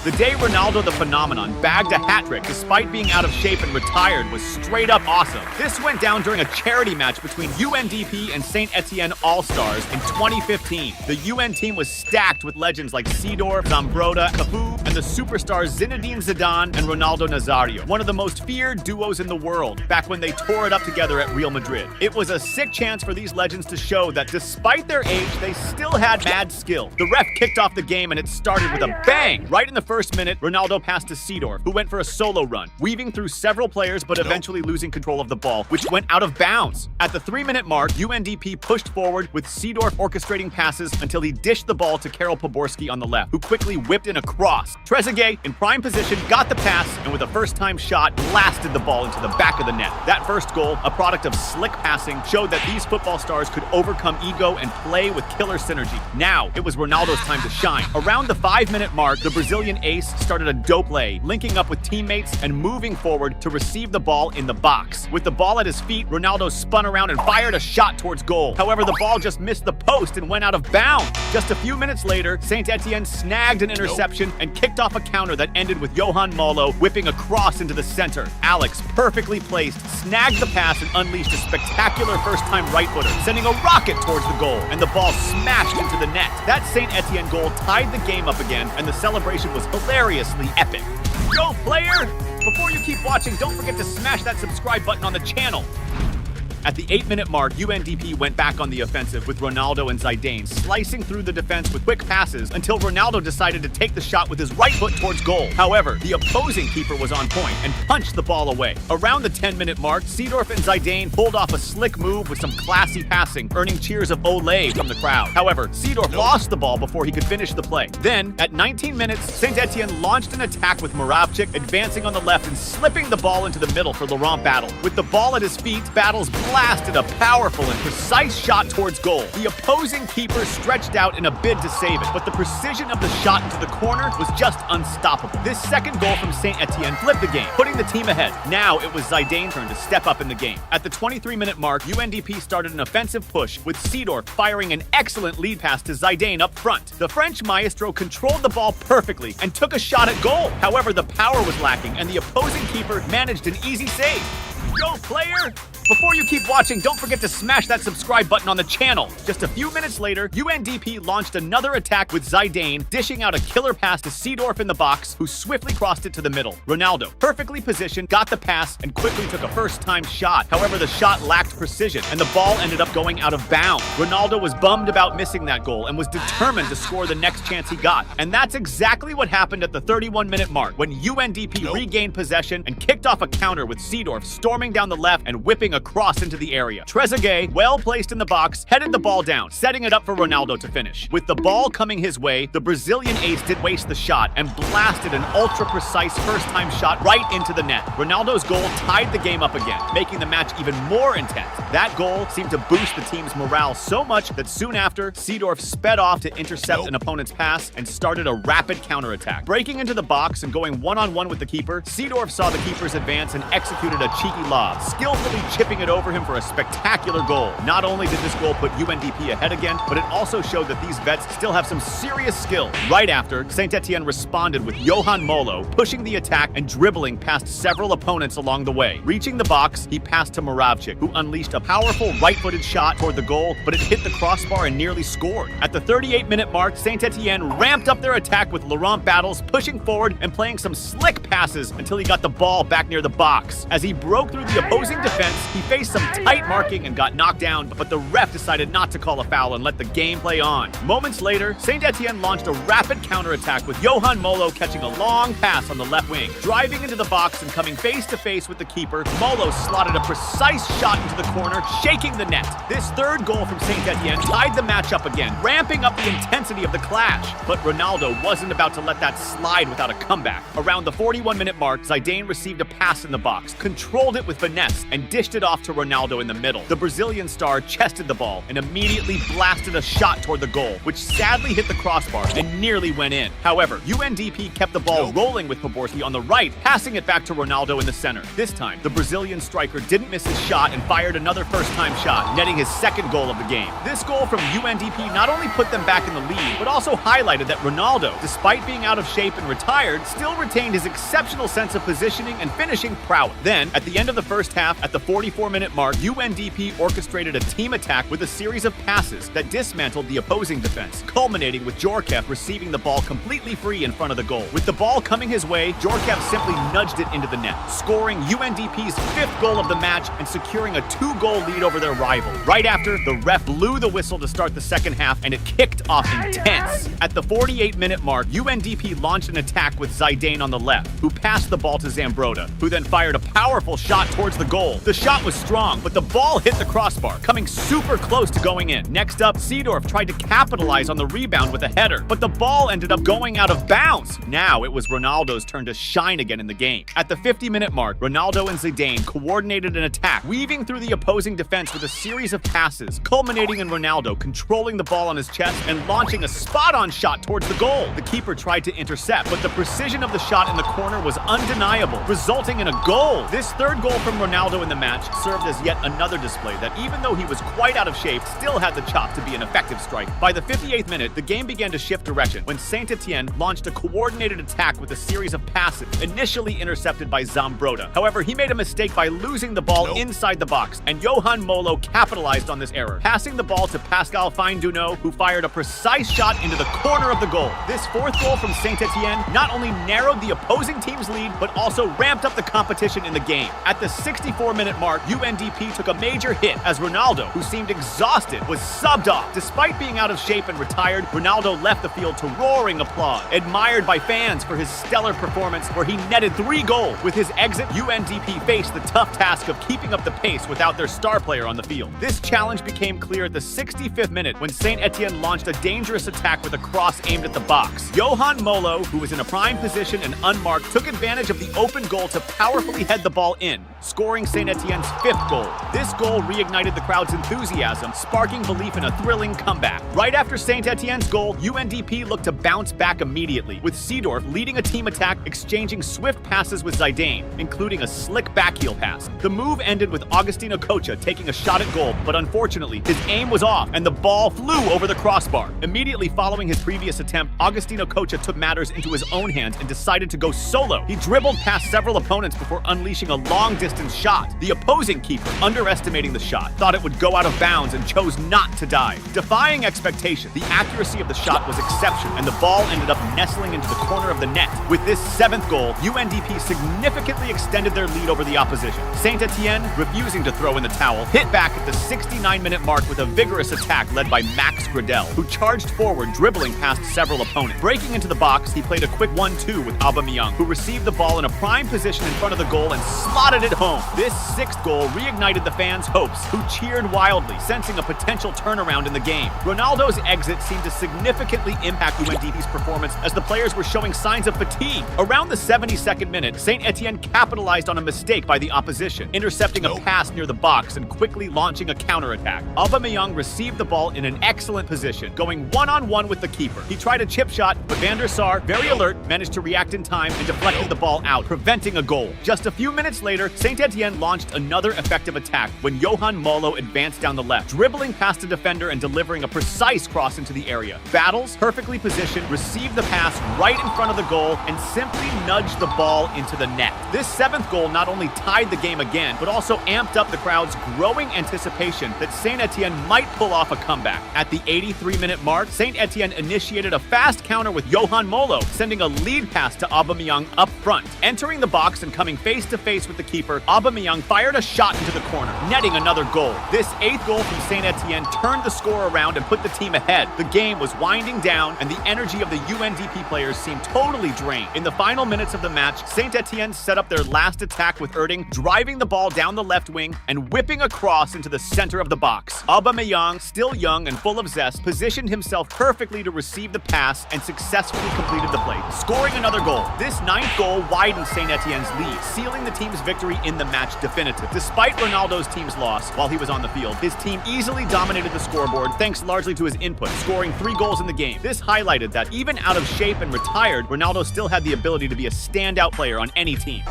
The day Ronaldo the Phenomenon bagged a hat-trick despite being out of shape and retired was straight up awesome. This went down during a charity match between UNDP and Saint Etienne All-Stars in 2015. The UN team was stacked with legends like Seedorf, Zambrotta, Cafu, and the superstars Zinedine Zidane and Ronaldo Nazario, one of the most feared duos in the world back when they tore it up together at Real Madrid. It was a sick chance for these legends to show that despite their age, they still had mad skill. The ref kicked off the game and it started with a bang. Right in the first minute, Ronaldo passed to Seedorf, who went for a solo run, weaving through several players but eventually losing control of the ball, which went out of bounds. At the 3-minute mark, UNDP pushed forward with Seedorf orchestrating passes until he dished the ball to Karol Poborski on the left, who quickly whipped in a cross. Trezeguet, in prime position, got the pass and with a first-time shot, blasted the ball into the back of the net. That first goal, a product of slick passing, showed that these football stars could overcome ego and play with killer synergy. Now, it was Ronaldo's time to shine. Around the 5-minute mark, the Brazilian ace started a dope play, linking up with teammates and moving forward to receive the ball in the box. With the ball at his feet, Ronaldo spun around and fired a shot towards goal. However, the ball just missed the post and went out of bounds. Just a few minutes later, Saint Etienne snagged an interception and kicked off a counter that ended with Johan Molo whipping a cross into the center. Alex, perfectly placed, snagged the pass and unleashed a spectacular first-time right-footer, sending a rocket towards the goal, and the ball smashed into the net. That Saint Etienne goal tied the game up again, and the celebration was hilariously epic. Go, player! Before you keep watching, don't forget to smash that subscribe button on the channel. At the 8-minute mark, UNDP went back on the offensive with Ronaldo and Zidane slicing through the defense with quick passes until Ronaldo decided to take the shot with his right foot towards goal. However, the opposing keeper was on point and punched the ball away. Around the 10-minute mark, Seedorf and Zidane pulled off a slick move with some classy passing, earning cheers of Olé from the crowd. However, Seedorf lost the ball before he could finish the play. Then, at 19 minutes, Saint Etienne launched an attack with Moravcik advancing on the left and slipping the ball into the middle for Laurent Battle. With the ball at his feet, Battle's blasted a powerful and precise shot towards goal. The opposing keeper stretched out in a bid to save it, but the precision of the shot into the corner was just unstoppable. This second goal from Saint Etienne flipped the game, putting the team ahead. Now it was Zidane's turn to step up in the game. At the 23-minute mark, UNDP started an offensive push, with Seedorf firing an excellent lead pass to Zidane up front. The French maestro controlled the ball perfectly and took a shot at goal. However, the power was lacking, and the opposing keeper managed an easy save. Go, player! Before you keep watching, don't forget to smash that subscribe button on the channel. Just a few minutes later, UNDP launched another attack with Zidane, dishing out a killer pass to Seedorf in the box, who swiftly crossed it to the middle. Ronaldo, perfectly positioned, got the pass and quickly took a first-time shot. However, the shot lacked precision, and the ball ended up going out of bounds. Ronaldo was bummed about missing that goal and was determined to score the next chance he got. And that's exactly what happened at the 31-minute mark, when UNDP regained possession and kicked off a counter with Seedorf storming down the left and whipping a cross into the area. Trezeguet, well placed in the box, headed the ball down, setting it up for Ronaldo to finish. With the ball coming his way, the Brazilian ace didn't waste the shot and blasted an ultra-precise first-time shot right into the net. Ronaldo's goal tied the game up again, making the match even more intense. That goal seemed to boost the team's morale so much that soon after, Seedorf sped off to intercept an opponent's pass and started a rapid counterattack. Breaking into the box and going one-on-one with the keeper, Seedorf saw the keeper's advance and executed a cheeky lob, skillfully chipping it over him for a spectacular goal. Not only did this goal put UNDP ahead again, but it also showed that these vets still have some serious skill. Right after, Saint Etienne responded with Johan Molo pushing the attack and dribbling past several opponents along the way. Reaching the box, he passed to Moravcik, who unleashed a powerful right-footed shot toward the goal, but it hit the crossbar and nearly scored. At the 38-minute mark, Saint Etienne ramped up their attack with Laurent Battles pushing forward and playing some slick passes until he got the ball back near the box. As he broke through the opposing defense, he faced some tight marking and got knocked down, but the ref decided not to call a foul and let the game play on. Moments later, Saint Etienne launched a rapid counterattack with Johan Molo catching a long pass on the left wing. Driving into the box and coming face-to-face with the keeper, Molo slotted a precise shot into the corner, shaking the net. This third goal from Saint Etienne tied the match up again, ramping up the intensity of the clash. But Ronaldo wasn't about to let that slide without a comeback. Around the 41-minute mark, Zidane received a pass in the box, controlled it with finesse, and dished it it off to Ronaldo in the middle. The Brazilian star chested the ball and immediately blasted a shot toward the goal, which sadly hit the crossbar and nearly went in. However, UNDP kept the ball rolling with Poborski on the right, passing it back to Ronaldo in the center. This time, the Brazilian striker didn't miss his shot and fired another first-time shot, netting his second goal of the game. This goal from UNDP not only put them back in the lead, but also highlighted that Ronaldo, despite being out of shape and retired, still retained his exceptional sense of positioning and finishing prowess. Then, at the end of the first half, at the 44-minute mark, UNDP orchestrated a team attack with a series of passes that dismantled the opposing defense, culminating with Djorkaeff receiving the ball completely free in front of the goal. With the ball coming his way, Djorkaeff simply nudged it into the net, scoring UNDP's 5th goal of the match and securing a 2-goal lead over their rival. Right after, the ref blew the whistle to start the second half, and it kicked off intense. At the 48-minute mark, UNDP launched an attack with Zidane on the left, who passed the ball to Zambrotta, who then fired a powerful shot towards the goal. The shot was strong, but the ball hit the crossbar, coming super close to going in. Next up, Seedorf tried to capitalize on the rebound with a header, but the ball ended up going out of bounds. Now it was Ronaldo's turn to shine again in the game. At the 50-minute mark, Ronaldo and Zidane coordinated an attack, weaving through the opposing defense with a series of passes, culminating in Ronaldo controlling the ball on his chest and launching a spot-on shot towards the goal. The keeper tried to intercept, but the precision of the shot in the corner was undeniable, resulting in a goal. This third goal from Ronaldo in the match served as yet another display that, even though he was quite out of shape, still had the chop to be an effective striker. By the 58th minute, the game began to shift direction when Saint-Etienne launched a coordinated attack with a series of passes, initially intercepted by Zambrotta. However, he made a mistake by losing the ball inside the box, and Johan Molo capitalized on this error, passing the ball to Pascal Fine-Duno, who fired a precise shot into the corner of the goal. This fourth goal from Saint-Etienne not only narrowed the opposing team's lead, but also ramped up the competition in the game. At the 64-minute mark, UNDP took a major hit as Ronaldo, who seemed exhausted, was subbed off. Despite being out of shape and retired, Ronaldo left the field to roaring applause, admired by fans for his stellar performance where he netted 3 goals. With his exit, UNDP faced the tough task of keeping up the pace without their star player on the field. This challenge became clear at the 65th minute when Saint-Etienne launched a dangerous attack with a cross aimed at the box. Johan Molo, who was in a prime position and unmarked, took advantage of the open goal to powerfully head the ball in, scoring Saint-Etienne's 5th goal. This goal reignited the crowd's enthusiasm, sparking belief in a thrilling comeback. Right after Saint-Etienne's goal, UNDP looked to bounce back immediately, with Seedorf leading a team attack, exchanging swift passes with Zidane, including a slick backheel pass. The move ended with Agostinho Cocha taking a shot at goal, but unfortunately, his aim was off and the ball flew over the crossbar. Immediately following his previous attempt, Agostinho Cocha took matters into his own hands and decided to go solo. He dribbled past several opponents before unleashing a long-distance shot. The opposing keeper, underestimating the shot, thought it would go out of bounds and chose not to dive. Defying expectation, the accuracy of the shot was exceptional, and the ball ended up nestling into the corner of the net. With this 7th goal, UNDP significantly extended their lead over the opposition. Saint-Etienne, refusing to throw in the towel, hit back at the 69-minute mark with a vigorous attack led by Max Gradel, who charged forward, dribbling past several opponents. Breaking into the box, he played a quick 1-2 with Aubameyang, who received the ball in a prime position in front of the goal and slotted it home. This 6th goal reignited the fans' hopes, who cheered wildly, sensing a potential turnaround in the game. Ronaldo's exit seemed to significantly impact UNDP's performance as the players were showing signs of fatigue. Around the 72nd minute, Saint-Etienne capitalized on a mistake by the opposition, intercepting a pass near the box and quickly launching a counterattack. Aubameyang received the ball in an excellent position, going one-on-one with the keeper. He tried a chip shot, but Van der Sar, very alert, managed to react in time and deflected the ball out, preventing a goal. Just a few minutes later, Saint-Etienne launched another effective attack when Johan Molo advanced down the left, dribbling past a defender and delivering a precise cross into the area. Battles, perfectly positioned, received the pass right in front of the goal and simply nudged the ball into the net. This 7th goal not only tied the game again, but also amped up the crowd's growing anticipation that Saint-Etienne might pull off a comeback. At the 83-minute mark, Saint-Etienne initiated a fast counter with Johan Molo, sending a lead pass to Aubameyang up front. Entering the box and coming face-to-face with the keeper, Aubameyang fired a shot into the corner, netting another goal. This 8th goal from Saint-Etienne turned the score around and put the team ahead. The game was winding down, and the energy of the UNDP players seemed totally drained. In the final minutes of the match, Saint-Etienne set up their last attack with Erding, driving the ball down the left wing and whipping a cross into the center of the box. Aubameyang, still young and full of zest, positioned himself perfectly to receive the pass and successfully completed the play, scoring another goal. This 9th goal widened Saint-Etienne's lead, sealing the team's victory in in the match definitive. Despite Ronaldo's team's loss while he was on the field, his team easily dominated the scoreboard thanks largely to his input, scoring 3 goals in the game. This highlighted that even out of shape and retired, Ronaldo still had the ability to be a standout player on any team.